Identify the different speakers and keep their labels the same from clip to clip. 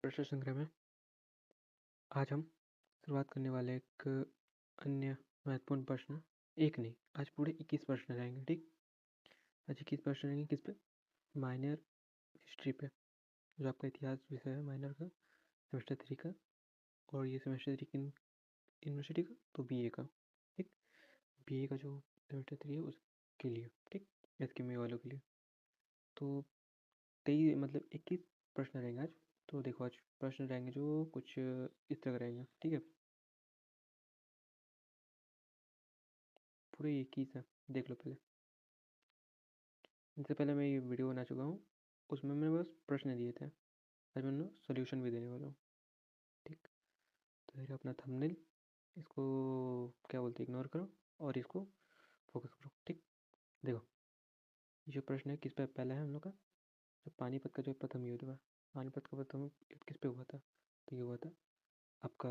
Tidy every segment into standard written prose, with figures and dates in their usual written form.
Speaker 1: प्रश्न संग्रह में आज हम शुरुआत करने वाले एक अन्य महत्वपूर्ण प्रश्न। एक नहीं, आज पूरे 21 प्रश्न रहेंगे। ठीक, आज 21 प्रश्न रहेंगे। किस पे? माइनर हिस्ट्री पे, जो आपका इतिहास विषय है माइनर का, सेमेस्टर 3 का। और ये सेमेस्टर 3 किन यूनिवर्सिटी का? तो बीए का। ठीक, बीए का जो सेमेस्टर 3 है उसके लिए। ठीक, एसकेएमए वालों के लिए। तो 21 प्रश्न रहेंगे आज। तो देखो, आज प्रश्न रहेंगे जो कुछ इस तरह रहेंगे। ठीक है, पूरे 21 है, देख लो पहले। इससे पहले मैं ये वीडियो बना चुका हूँ, उसमें मैंने बस प्रश्न दिए थे। आज मैं सोल्यूशन भी देने वाला हूँ। ठीक, तो ये अपना थंबनेल, इसको क्या बोलते हैं, इग्नोर करो और इसको फोकस करो। ठीक, देखो ये जो प्रश्न है किस पे पहला है हम लोग का, जो पानीपत का जो प्रथम युद्ध हुआ। पानीपत का प्रथम युद्ध किस पे हुआ था? तो ये हुआ था आपका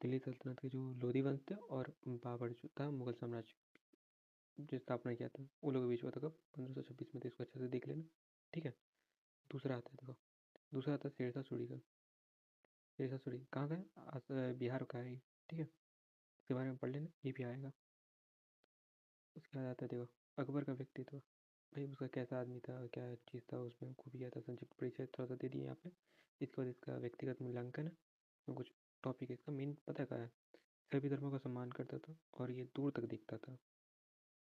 Speaker 1: दिल्ली सल्तनत के जो लोधी वंश थे और बाबर जो था मुगल साम्राज्य जो स्थापना किया था, उन लोगों के बीच हुआ था। कब? 1526 में। तो इसको अच्छे से देख लेना। ठीक है, दूसरा आता है, देखो दूसरा आता है शेरशाह सूरी का। शेरशाह सूरी कहाँ का है? बिहार का है ये। ठीक है, इसके बारे में पढ़ लेना, ये भी आएगा। उसके बाद आता है, देखो अकबर का व्यक्तित्व। भाई उसका कैसा आदमी था, क्या चीज़ था, उसमें खूबियाँ था, संक्षिप्त परिचय थोड़ा सा दे दिए यहाँ पे। इसके बाद इसका व्यक्तिगत मूल्यांकन है, उसमें कुछ टॉपिक है। इसका मेन पता क्या है? सभी धर्मों का सम्मान करता था और ये दूर तक दिखता था।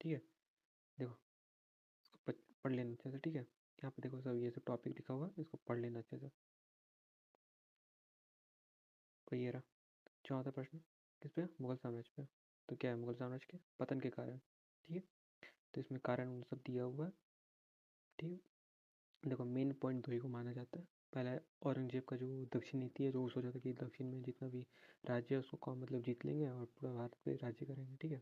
Speaker 1: ठीक है, देखो इसको पढ़ लेना अच्छे से। ठीक है, यहाँ पे देखो सब ये सब टॉपिक लिखा हुआ है, इसको पढ़ लेना अच्छे से। तो ये रहा 14वां प्रश्न, किस पे? मुगल साम्राज्य पे। तो क्या है? मुगल साम्राज्य के पतन के कारण। ठीक है, तो इसमें कारण उन सब दिया हुआ है। ठीक है, देखो मेन पॉइंट दो ही को माना जाता है। पहला है औरंगजेब का जो दक्षिण नीति है, जो वो सोचा था कि दक्षिण में जितना भी राज्य है उसको मतलब जीत लेंगे और पूरा भारत पे राज्य करेंगे। ठीक है,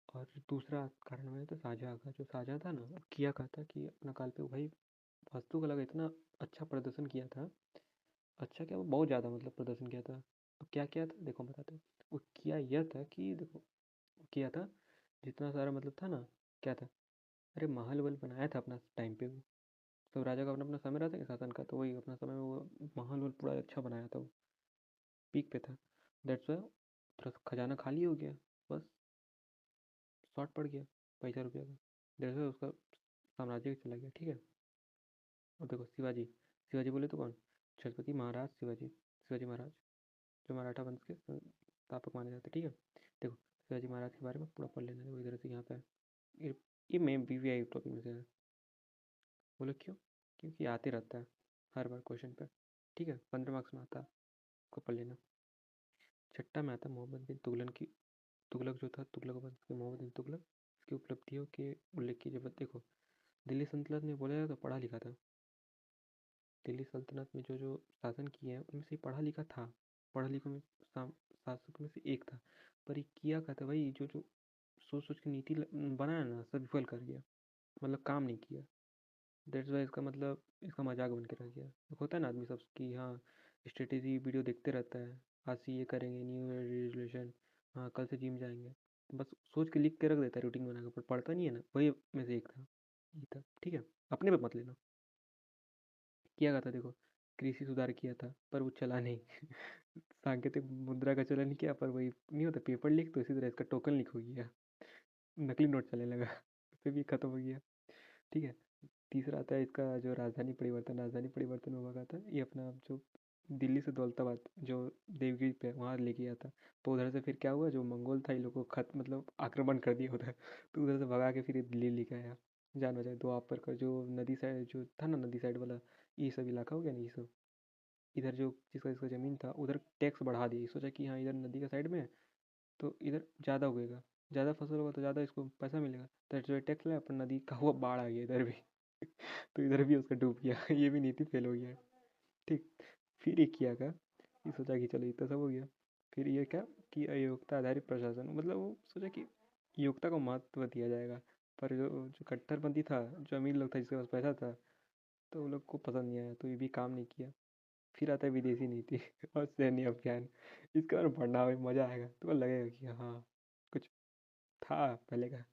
Speaker 1: और दूसरा कारण है तो शाहजहाँ का, जो शाहजहाँ था ना, वो किया कहता कि अपना काल पे भाई वास्तुकला का इतना अच्छा प्रदर्शन किया था। अच्छा क्या, वो बहुत ज़्यादा मतलब प्रदर्शन किया था। अब क्या किया था, देखो बताते हैं। वो किया यह था कि देखो किया था जितना सारा मतलब था ना, क्या था, अरे महल वहल बनाया था अपना टाइम पे। वो सब राजा का अपना अपना समय रहता है शासन का, तो वही अपना समय में वो महल वहल पूरा अच्छा बनाया था। वो पीक पे था। दैट्स वाई पूरा खजाना खाली हो गया, बस शॉर्ट पड़ गया पैसा रुपया का। दैट्स वाई उसका साम्राज्य चला गया। ठीक है, और देखो शिवाजी, शिवाजी बोले तो कौन? छत्रपति महाराज शिवाजी, शिवाजी महाराज जो मराठा वंश के संस्थापक माने जाते हैं। ठीक है, देखो शिवाजी महाराज के बारे में पूरा पढ़ लेना। देखो इधर से यहाँ पे है। ये ये मेन बीवीआई टॉपिक में से है। बोलो क्यों? क्योंकि आते रहता है हर बार क्वेश्चन पे। ठीक है, 15 मार्क्स में आता है, उसको पढ़ लेना। छठा में आता है मोहम्मद बिन तुगलक की, तुगलक जो था तुगलक वंश के मोहम्मद बिन तुगलक, इसकी उपलब्धियों के उल्लेख कीजिए। बस देखो दिल्ली सल्तनत में बोला जाए तो पढ़ा लिखा था। दिल्ली सल्तनत में जो जो शासन किए हैं उनमें से पढ़ा लिखा था, पढ़ा लिखा में शासक में से एक था। पर ये किया क्या था भाई, जो जो सोच सोच के नीति बनाया ना, सब विफल कर गया, मतलब काम नहीं किया। दैट्स वाई इसका मतलब इसका मजाक बन के रह गया। होता है ना आदमी सब कि हाँ स्ट्रेटेजी वीडियो देखते रहता है, आज से ये करेंगे, न्यू ईयर रेजोल्यूशन, हाँ कल से जिम जाएंगे, बस सोच के लिख के रख देता है रूटीन बनाकर, पर पढ़ता नहीं है ना। वही में से एक था, ये था। ठीक है, अपने पे मत लेना। किया गया था, देखो कृषि सुधार किया था पर वो चला नहीं। सांकेतिक मुद्रा का चलन किया, पर वही नहीं होता पेपर लीक, तो इसी तरह इसका टोकन लीक हो गया, नकली नोट चलने लगा। उससे भी खत्म हो गया। ठीक है, तीसरा आता है इसका जो राजधानी परिवर्तन। राजधानी परिवर्तन हुआ था ये अपना जो दिल्ली से दौलताबाद जो देवगिरी पे वहाँ लेके गया था। तो उधर से फिर क्या हुआ, जो मंगोल था इन लोग को खत मतलब आक्रमण कर दिया उधर, तो उधर से भगा के फिर ये दिल्ली लेके आया। जान बचाए। दो आप पर का जो नदी साइड जो था ना, नदी साइड वाला ये सब इलाका हो गया ना, ये सब इधर जो जिसका जिसका ज़मीन था उधर टैक्स बढ़ा दिया। सोचा कि हाँ इधर नदी का साइड में है तो इधर ज़्यादा उगेगा, ज़्यादा फसल होगा तो ज़्यादा इसको पैसा मिलेगा। दैट्स वाई टैक्स लगा, पर नदी का हुआ बाढ़ आ गया इधर भी। तो इधर भी उसका डूब गया। ये भी नीति फेल हो गया है। ठीक, फिर ये किया क्या, ये सोचा कि चलो इतना सब हो गया, फिर ये क्या कि अयोग्यता आधारित प्रशासन, मतलब वो सोचा कि योग्यता को महत्व दिया जाएगा। पर जो जो कट्टरपंथी था, जो अमीर लोग था जिसके पास पैसा था, तो उन लोग को पसंद नहीं आया, तो ये भी काम नहीं किया। फिर आता है विदेशी नीति और सैन्य अभियान। इसके बारे में पढ़ना भाई मजा आएगा, तो लगेगा कि हाँ कुछ था पहले का।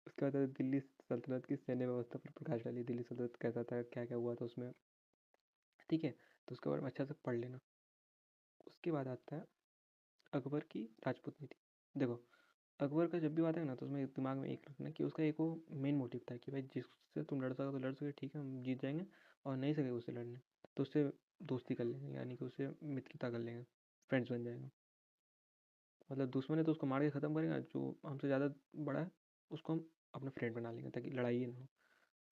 Speaker 1: उसके बाद आता है दिल्ली सल्तनत की सैन्य व्यवस्था पर प्रकाश डाली। दिल्ली सल्तनत कैसा था, क्या क्या हुआ था उसमें, ठीक है। तो उसके बारे में अच्छा से पढ़ लेना। उसके बाद आता है अकबर की राजपूत नीति। देखो, अकबर का जब भी बात है ना, तो उसमें दिमाग में एक रखना कि उसका एक वो मेन मोटिव था कि भाई जिससे तुम लड़ सको तो लड़ सके, ठीक है हम जीत जाएंगे, और नहीं सके उससे लड़ने तो उससे दोस्ती कर लेंगे, यानी कि उससे मित्रता कर लेंगे, फ्रेंड्स बन जाएंगे। मतलब दुश्मन है तो उसको मार के ख़त्म करेंगे, जो हमसे ज़्यादा बड़ा है उसको हम अपना फ्रेंड बना लेंगे ताकि लड़ाई ही ना हो।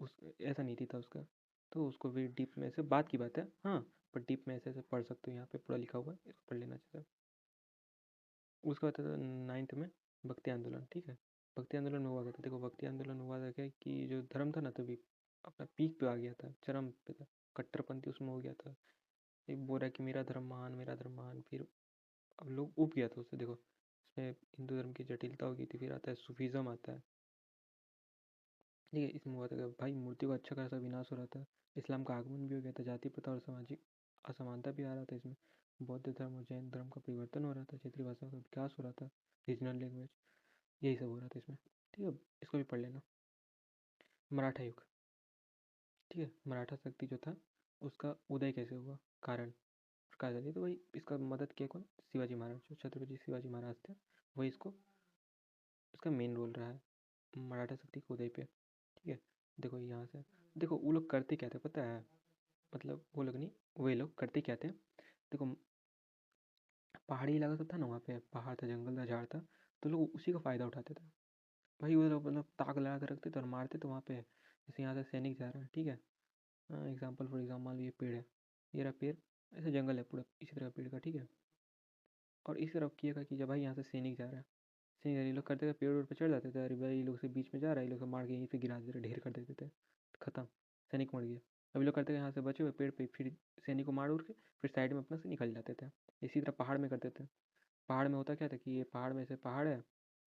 Speaker 1: उस ऐसा नीति था उसका। तो उसको भी डीप में से बात की बात है, हाँ, पर डीप में ऐसे ऐसे पढ़ सकते हो, यहाँ पे पूरा लिखा हुआ है, इसको पढ़ लेना चाहिए। उसका होता था नाइन्थ में भक्ति आंदोलन, ठीक है। भक्ति आंदोलन में हुआ क्या था, देखो भक्ति आंदोलन हुआ था क्या कि जो धर्म था ना तभी अपना पीक पे आ गया था, चरम पे था, कट्टरपंथी उसमें हो गया था। एक बोल रहा है कि मेरा धर्म महान, मेरा धर्म महान, फिर अब लोग उब गया था उससे। देखो इसमें हिंदू धर्म की जटिलता हो गई थी, फिर आता है सूफीज़म आता है, ठीक है। इसमें हुआ था कि भाई मूर्ति का अच्छा खासा विनाश हो रहा था, इस्लाम का आगमन भी हो गया था, जाति प्रथा और सामाजिक असमानता भी आ रहा था इसमें, बौद्ध धर्म और जैन धर्म का परिवर्तन हो रहा था, क्षेत्रीय भाषा का विकास हो रहा था, रीजनल लैंग्वेज, यही सब हो रहा था इसमें, ठीक है। इसको भी पढ़ लेना। मराठा युग, ठीक है। मराठा शक्ति जो था उसका उदय कैसे हुआ, कारण कहा जाता है, तो भाई इसका मदद किया कौन, शिवाजी महाराज, जो छत्रपति शिवाजी महाराज थे, वही इसको, इसका मेन रोल रहा है मराठा शक्ति के उदय पे, ठीक है। देखो यहाँ से, देखो वो लोग करते क्या थे पता है, मतलब वो लोग नहीं, वे लोग करते क्या थे, देखो पहाड़ी इलाका सब था ना, वहाँ पे पहाड़ था, जंगल था, झाड़ था, तो लोग उसी का फ़ायदा उठाते थे भाई। वो लोग मतलब ताक लगा कर रखते थे और मारते थे वहाँ पे, जैसे यहाँ से सैनिक जा रहा है, ठीक है। एग्जाम्पल फॉर एग्जाम्पल मान लो ये पेड़ है, ये रहा पेड़, ऐसे जंगल है पूरा इसी तरह पेड़ का, ठीक है। और इस तरफ किएगा कि जब भाई यहाँ से सैनिक जा रहा है, सैनिक ये लोग करते थे पेड़ वेड़ पर चढ़ जाते थे, अरे भाई ये लोग से बीच में जा रहा है, ये लोग से मार के यहीं पे गिरा देते, ढेर कर देते थे, खत्म, सैनिक मर गया। अभी लोग करते थे यहाँ से बचे हुए पेड़ पे, फिर सैनिक को मार उड़ के फिर साइड में अपना से निकल जाते थे। इसी तरह पहाड़ में करते थे। पहाड़ में होता क्या था कि ये पहाड़ में से पहाड़ है,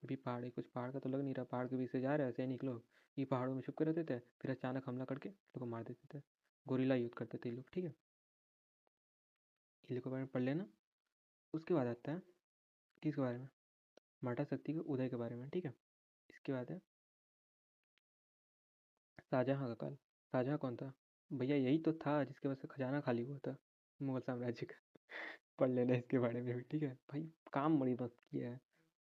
Speaker 1: अभी पहाड़ है, कुछ पहाड़ का तो लग नहीं रहा, पहाड़ के बीच से जा रहा है सैनिक लोग, ये पहाड़ों में छुप के रहते थे, फिर अचानक हमला करके लोग को मार देते थे। गोरिल्ला युद्ध करते थे ये लोग, ठीक है। ये के बारे में पढ़ लेना। उसके बाद आता है किसके बारे में, मराठा शक्ति के उदय के बारे में, ठीक है। इसके बाद है शाहजहाँ का काल। शाहजहाँ कौन था, भैया यही तो था जिसके वजह से खजाना खाली हुआ था मुगल साम्राज्य का। पढ़ लेना इसके बारे में भी, ठीक है भाई। काम बड़ी मस्त किया है।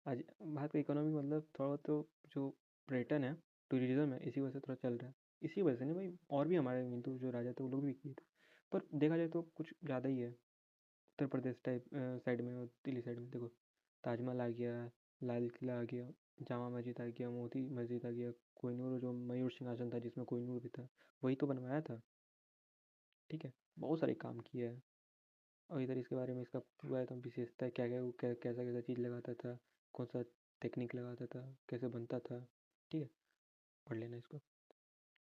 Speaker 1: आज भारत का इकोनॉमी मतलब थोड़ा तो जो पर्यटन है, टूरिज्म है, इसी वजह से थोड़ा चल रहा है। इसी वजह से नहीं भाई, और भी हमारे हिंदू जो राजा थे वो लोग भी किए थे, पर देखा जाए तो कुछ ज़्यादा ही है। उत्तर प्रदेश टाइप साइड में और दिल्ली साइड में देखो, ताजमहल आ गया, लाल किला आ गया, जामा मस्जिद आ गया, मोती मस्जिद आ गया, कोहिनूर जो मयूर सिंहासन था जिसमें कोहिनूर भी था, वही तो बनवाया था, ठीक है। बहुत सारे काम किए हैं। और इधर इसके बारे में इसका पूरा एकदम विशेषता है, क्या क्या वो कैसा कैसा चीज़ लगाता था, कौन सा टेक्निक लगाता था, कैसे बनता था, ठीक है। पढ़ लेना इसको।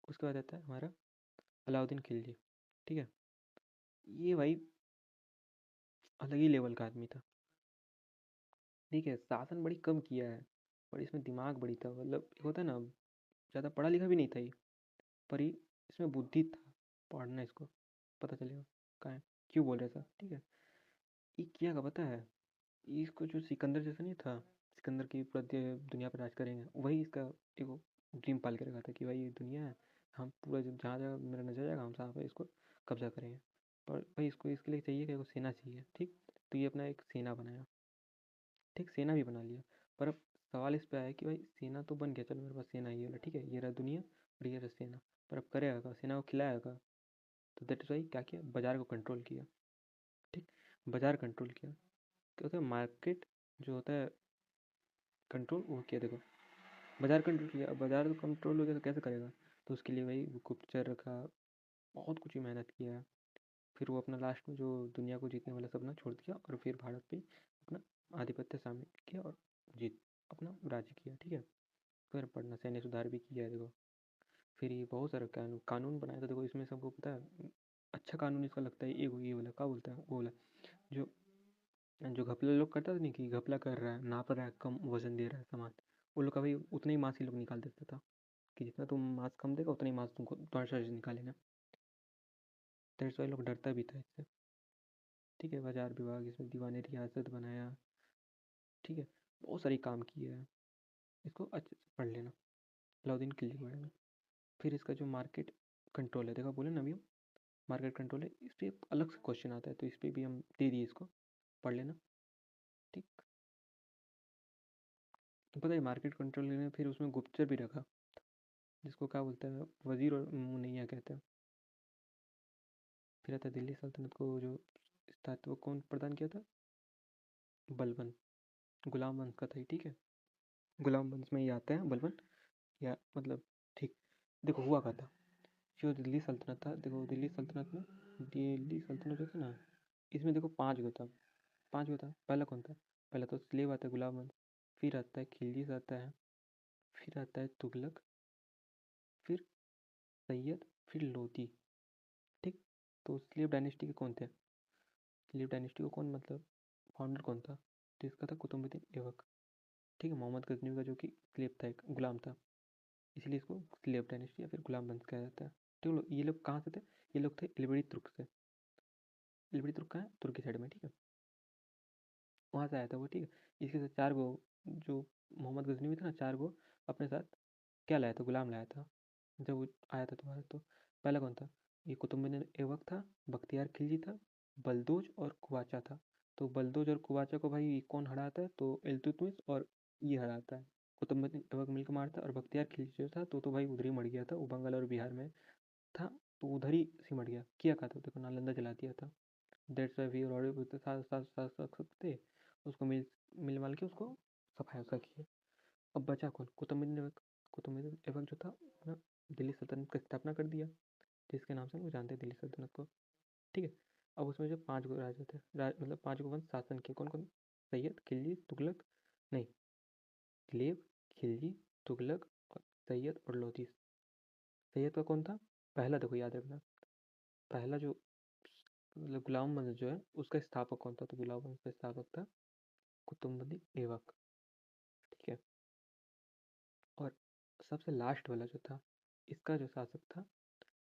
Speaker 1: उसके बाद आता है हमारा अलाउद्दीन खिलजी, ठीक है। ये भाई अलग ही लेवल का आदमी था, ठीक है। शासन बड़ी कम किया है, पर इसमें दिमाग बड़ी था, मतलब एक होता है ना, ज़्यादा पढ़ा लिखा भी नहीं था ये, पर ये इसमें बुद्धि था। पढ़ना इसको, पता चलेगा कहाँ है, क्यों बोल रहे था, ठीक है। ये किया का पता है, इसको जो सिकंदर जैसा नहीं था, सिकंदर की पूरा दुनिया पर राज करेंगे, वही इसका एक ड्रीम पाल के रखा था कि भाई ये दुनिया है, हम पूरा जब जहाँ जहाँ मेरा नजर जाएगा हम वहाँ पे इसको कब्जा करेंगे। पर भाई इसको इसके लिए चाहिए कि वो सेना चाहिए, ठीक। तो ये अपना एक सेना बनाया, ठीक, सेना भी बना लिया। पर अब सवाल इस पे आया कि भाई सेना तो बन गया, चलो मेरे पास सेना ये वाला, ठीक है, ये रहा दुनिया और ये रहा सेना, पर अब करेगा क्या, सेना को खिलाएगा क्या। तो दैट इज वाई क्या किया, बाजार को कंट्रोल किया, ठीक। बाजार कंट्रोल किया, क्या होता है, मार्केट जो होता है कंट्रोल वो किया, देखो बाजार कंट्रोल किया। अब बाजार तो कंट्रोल हो गया तो कैसे करेगा, तो उसके लिए भाई वो गुप्तचर रखा, बहुत कुछ ही मेहनत किया। फिर वो अपना लास्ट में जो दुनिया को जीतने वाला सपना छोड़ दिया और फिर भारत पे अपना आधिपत्य सामने किया और जीत अपना राज्य किया, ठीक है। फिर पढ़ना, सैन्य सुधार भी किया है देखो। फिर ये बहुत सारा कानून कानून बनाया था देखो, इसमें सबको पता है अच्छा कानून इसका लगता है ये वाला क्या बोलता है, वो वाला जो जो घपला लोग करता था नहीं, कि घपला कर रहा है, नाप रहा है, कम वजन दे रहा है सामान, वो लोग का भाई उतना ही मांस ही लोग निकाल देता था, कि जितना तुम मांस कम देगा उतना ही मांस तुमको तुम्हारे शरीर से निकालेगा। दैट्स वाई लोग डरता भी था इससे, ठीक है। बाजार विभाग, इसमें दीवानी रियासत बनाया, ठीक है। बहुत सारी काम किए हैं, इसको अच्छे से पढ़ लेना अलाउद्दीन खिलजी के बारे में। फिर इसका जो मार्केट कंट्रोल है, देखा बोले ना अभी हम, मार्केट कंट्रोल है, इस पर अलग से क्वेश्चन आता है, तो इस पर भी हम दे दिए, इसको पढ़ लेना। ठीक, तो पता है मार्केट कंट्रोल ने फिर उसमें गुप्तचर भी रखा, जिसको क्या बोलते हैं, वजीर और मुनैया कहते हैं। फिर आता है दिल्ली सल्तनत को जो स्थायित्व कौन प्रदान किया था, बलबन, गुलाम वंश का था ही, ठीक है, गुलाम वंश में ही आते हैं बलबन, या मतलब ठीक। देखो हुआ क्या था, जो दिल्ली सल्तनत था, देखो दिल्ली सल्तनत में, दिल्ली सल्तनत जो था ना, इसमें देखो पाँच गो था, पाँच गो था। पहला कौन था, पहला तो स्लेव आता है गुलाम वंश, फिर आता है खिलजी आता है, फिर आता है तुगलक, फिर सैयद, फिर लोधी। ठीक, तो स्लेव डायनेस्टी के कौन थे, स्लेव डायनेस्टी को कौन मतलब फाउंडर कौन था, तो इसका था कुतुबुद्दीन ऐबक। ठीक है, मोहम्मद गजनवी का जो कि स्लेव था, एक गुलाम था, इसलिए इसको स्लेव डायनेस्टी या फिर गुलाम वंश कहा जाता है। ठीक है, ये लोग कहाँ से थे, ये लोग थे इलबड़ी तुर्क से। इलबड़ी तुर्क कहाँ है, तुर्की साइड में, ठीक है, वहाँ से आया था वो। ठीक है, इसके साथ चार गो, जो मोहम्मद गजनवी था ना, चार गो अपने साथ क्या लाया था, गुलाम लाया था जब वो आया था तुम्हारा। तो पहला कौन था, ये कुतुबुद्दीन ऐबक था, बख्तियार खिलजी था, बलदोज और कुवाचा था। तो बलदोज और कुवाचा को भाई कौन हराता है, तो इल्तुतमिश और ये हराता है, कुतुबुद्दीन ऐबक मिलकर मारता है। और बख्तियार खिलजी जो था तो भाई उधर ही मर गया था, वो बंगाल और बिहार में था, तो उधर ही सिमट गया, किया था, तो देखो नालंदा जला दिया था। दैट्स वाई वी और साथ साथ साथ साथ थे, उसको मिल मिल माल के उसको सफाया उसका किया। अब बचा कौन, कुतुबुद्दीन ऐबक। कुतुबुद्दीन ऐबक जो था अपना दिल्ली सल्तनत की स्थापना कर दिया, जिसके नाम से हम लोग जानते हैं दिल्ली सल्तनत को। ठीक है, अब उसमें जो पाँच गो राजा थे, मतलब पाँच गो वंश शासन किए, कौन कौन, सैयद, खिलजी, तुगलक, नहीं, स्लेव, खिलजी, तुगलक और सैयद और लोधी। सैयद का कौन था, पहला देखो याद रखना, पहला जो मतलब गुलाम वंश जो है उसका स्थापक कौन था, तो गुलाम वंश का स्थापक था कुतुबुद्दीन ऐबक। ठीक है, और सबसे लास्ट वाला जो था, इसका जो शासक था,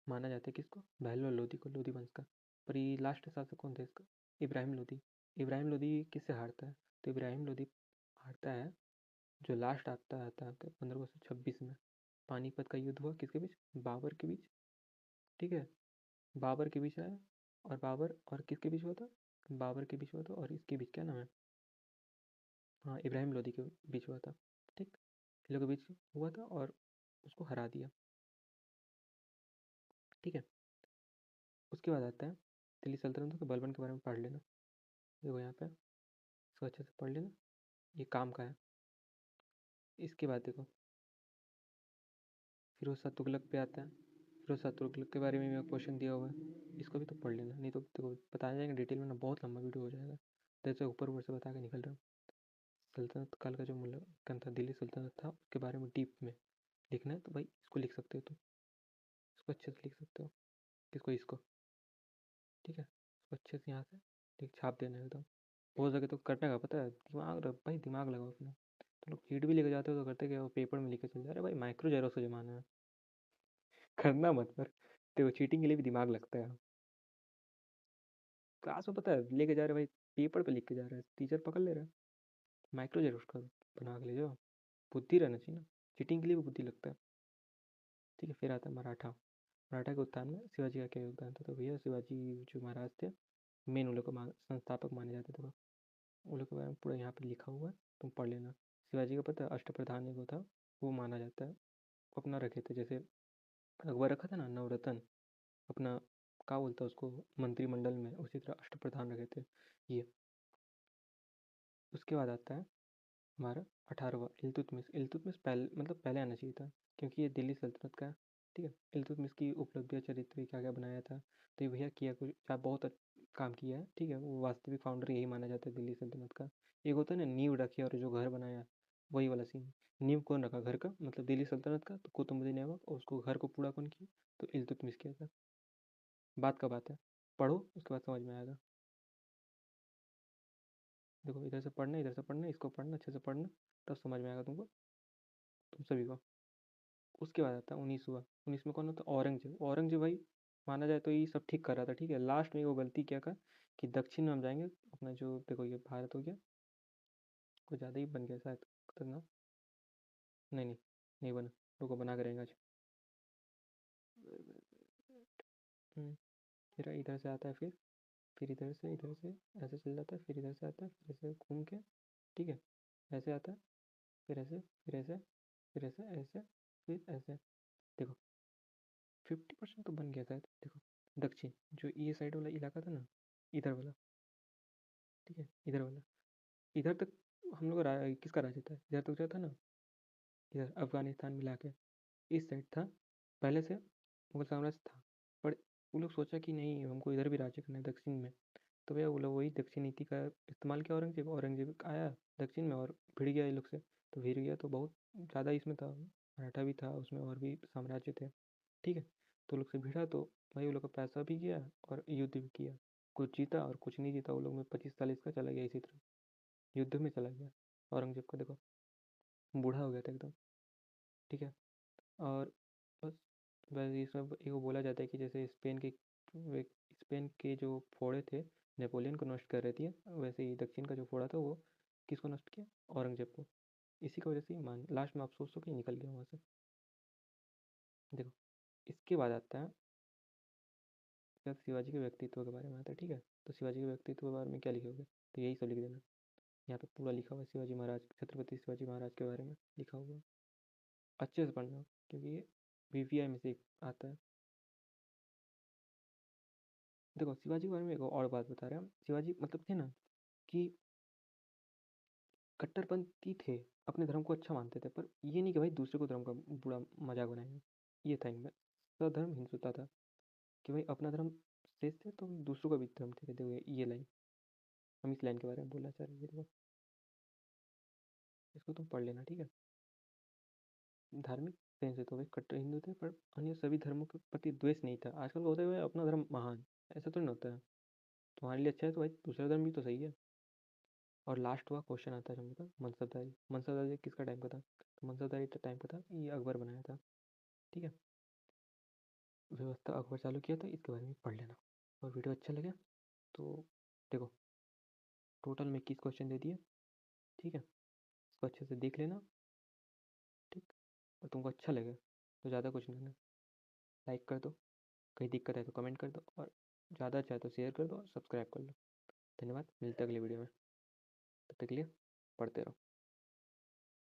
Speaker 1: माना जाता है किसको, बहलोल लोधी को, लोधी वंश का। पर ये लास्ट शासक कौन था इसका, इब्राहिम लोधी। इब्राहिम लोधी किससे हारता है, तो इब्राहिम लोधी हारता है, जो लास्ट आता आता है 1526 में, पानीपत का युद्ध हुआ किसके बीच, बाबर के बीच। ठीक है, बाबर के बीच आया, और बाबर और किसके बीच हुआ था, बाबर के बीच हुआ था, और इसके बीच क्या नाम है, हाँ इब्राहिम लोधी के बीच हुआ था। ठीक, इन लोगों के बीच हुआ था और उसको हरा दिया। ठीक है, उसके बाद आता है दिल्ली सल्तनत के बलबन के बारे में पढ़ लेना। देखो यहाँ पे इसको अच्छे से पढ़ लेना, ये काम का है। इसके बाद देखो फिरोज शाह तुगलक पे आता है, फिरोज शाह तुगलक के बारे में भी क्वेश्चन दिया हुआ है, इसको भी तो पढ़ लेना, नहीं तो देखो बताया जाएगा डिटेल में ना, बहुत लंबा वीडियो हो जाएगा, जैसे ऊपर ऊपर से बता के निकल रहा हूँ। सल्तनत काल का जो मुल्कन था, दिल्ली सल्तनत था, उसके बारे में डीप में लिखना है तो भाई इसको लिख सकते हो तुम, इसको अच्छे से लिख सकते हो, किसको, इसको। ठीक है, इसको अच्छे से यहाँ से लिख छाप देना है एकदम। हो सके तो करने का पता है, भाई दिमाग लगाओ अपना। तो लोग चीट भी लेके जाते हो तो करते क्या, वो पेपर में लिखे चल जा रहे भाई, माइक्रो जेरोक्स का जमाना है, करना मत पर। देखो चीटिंग के लिए भी दिमाग लगता है। क्लास में पता है लेके जा रहे भाई, पेपर पे लिख के जा रहा है, टीचर पकड़ ले रहा है, माइक्रो जेरोक्स का बना के ले जाओ, बुद्धि रहना चाहिए ना, चीटिंग के लिए भी बुद्धि लगता है। ठीक है, फिर आता है मराठा। मराठा के उत्थान में शिवाजी का क्या योगदान था, तो भैया शिवाजी जो महाराज थे, मेन उन लोग को संस्थापक माने जाते थे वो, उन लोग के बारे में पूरा यहाँ पे लिखा हुआ है, तुम पढ़ लेना। शिवाजी का पता है अष्टप्रधान एक था, वो माना जाता है, अपना रखे थे, जैसे अकबर रखा था ना नवरत्न अपना, क्या बोलता है उसको, मंत्रिमंडल में, उसी तरह अष्टप्रधान रखे थे ये। उसके बाद आता है हमारा 18वां इल्तुतमिश। इल्तुतमिश पहले मतलब पहले आना चाहिए था, क्योंकि ये दिल्ली सल्तनत का है। ठीक है, इल्तुतमिश की उपलब्धियाँ, चरित्र क्या क्या बनाया था, तो ये भैया किया कुछ बहुत काम किया है। ठीक है, वो वास्तविक फाउंडर यही माना जाता है दिल्ली सल्तनत का। एक होता है ना नींव रखी और जो घर बनाया, वही वाला सीन। नींव कौन रखा घर का, मतलब दिल्ली सल्तनत का, तो कुतुबुद्दीन ऐबक, और उसको घर को पूरा कौन किया, तो इल्तुतमिश किया था। बात का बात है, पढ़ो उसके बाद समझ में आएगा। देखो इधर से पढ़ना, इधर से पढ़ना, इसको पढ़ना, अच्छे से पढ़ना, तब समझ में आएगा तुमको, तुम सभी को। उसके बाद आता है 19वां। 19 में कौन होता है, औरंगजेब। औरंगजेब भाई माना जाए तो ये सब ठीक कर रहा था। ठीक है, लास्ट में वो गलती क्या कर, कि दक्षिण में हम जाएंगे, अपना जो देखो ये भारत हो गया, कुछ ज़्यादा ही बन गया शायद खतरनाक, नहीं नहीं, नहीं बना, रुको बना के रहेंगे आज। फिर इधर से आता है, फिर इधर से ऐसे चल जाता है, फिर इधर से आता है, फिर ऐसे घूम के, ठीक है, ऐसे आता है, फिर ऐसे, फिर ऐसे, फिर ऐसे, ऐसे, फिर ऐसे। देखो 50% तो बन गया शायद। देखो दक्षिण, जो ये साइड वाला इलाका था ना, इधर वाला, ठीक है, इधर वाला, इधर तक हम लोग किसका राज्य था, इधर तक जो था ना, इधर अफगानिस्तान मिला के इस साइड था पहले से, मुगल साम्राज्य था। पर वो लोग सोचा कि नहीं, हमको इधर भी राज्य करना है दक्षिण में। तो भैया वो लोग वही दक्षिण नीति का इस्तेमाल किया। औरंगजेब आया दक्षिण में और भिड़ गया ये लोग से। तो भिड़ गया तो बहुत ज़्यादा इसमें था, मराठा भी था उसमें और भी साम्राज्य थे, ठीक है। तो लोग से भिड़ा तो भाई वो लोग का पैसा भी गया और युद्ध भी किया। कुछ जीता और कुछ नहीं जीता। वो लोग में 25-40 का चला गया इसी तरह, युद्ध में चला गया। औरंगजेब का देखो बूढ़ा हो गया था एकदम, ठीक है। और बस, बस ये सब एगो बोला जाता है कि जैसे स्पेन के जो फोड़े थे नेपोलियन को नष्ट कर रही थी, वैसे ही दक्षिण का जो फोड़ा था वो किसको नष्ट किया, औरंगजेब को। इसी की वजह से ही मान लास्ट में अफसोस हो के निकल गया वहाँ से। देखो इसके बाद आता है जब शिवाजी के व्यक्तित्व के बारे में आता है, ठीक है। तो शिवाजी के व्यक्तित्व के बारे में क्या लिखोगे, तो यही सब लिख देना। यहाँ पे पूरा लिखा हुआ है शिवाजी महाराज, छत्रपति शिवाजी महाराज के बारे में लिखा हुआ है। अच्छे से पढ़ना क्योंकि ये वीवीआई में से एक आता है। देखो शिवाजी के बारे में एक और बात बता रहे हैं हम। शिवाजी मतलब थे ना कि कट्टरपंथी थे, अपने धर्म को अच्छा मानते थे, पर ये नहीं कि भाई दूसरे को धर्म का बुरा मजाक बनाएंगे। ये था इनमें सधर्म हिंदुता था, कि भाई अपना धर्म शेष थे तो दूसरों का भी धर्म थे। देखो ये लाइन, हम इस लाइन के बारे में बोलना चाह रहे हैं। देखो इसको तुम पढ़ लेना, ठीक है। धार्मिक सेंस से तो भाई कट्टर हिंदू थे, पर अन्य सभी धर्मों के प्रति द्वेष नहीं था। आजकल होता है भाई अपना धर्म महान, ऐसा तो नहीं होता है। तुम्हारे लिए अच्छा है तो भाई दूसरा धर्म भी तो सही है। और लास्ट हुआ क्वेश्चन आता है हम लोग का मनसबदारी। मनसबदारी किसका टाइम का था, तो मनसबदारी टाइम का था, ये अकबर बनाया था, ठीक है। व्यवस्था अकबर चालू किया था, इसके बारे में पढ़ लेना। और वीडियो अच्छा लगे तो देखो, टोटल में 21 क्वेश्चन दे दिए, ठीक है। इसको अच्छे से देख लेना, ठीक। और तुमको अच्छा लगे तो ज़्यादा कुछ नहीं करना, लाइक कर दो, कहीं दिक्कत है तो कमेंट कर दो, और ज़्यादा चाहे तो शेयर कर दो और सब्सक्राइब कर लो। धन्यवाद, मिलते हैं अगले वीडियो में। तब तक के लिए पढ़ते रहो।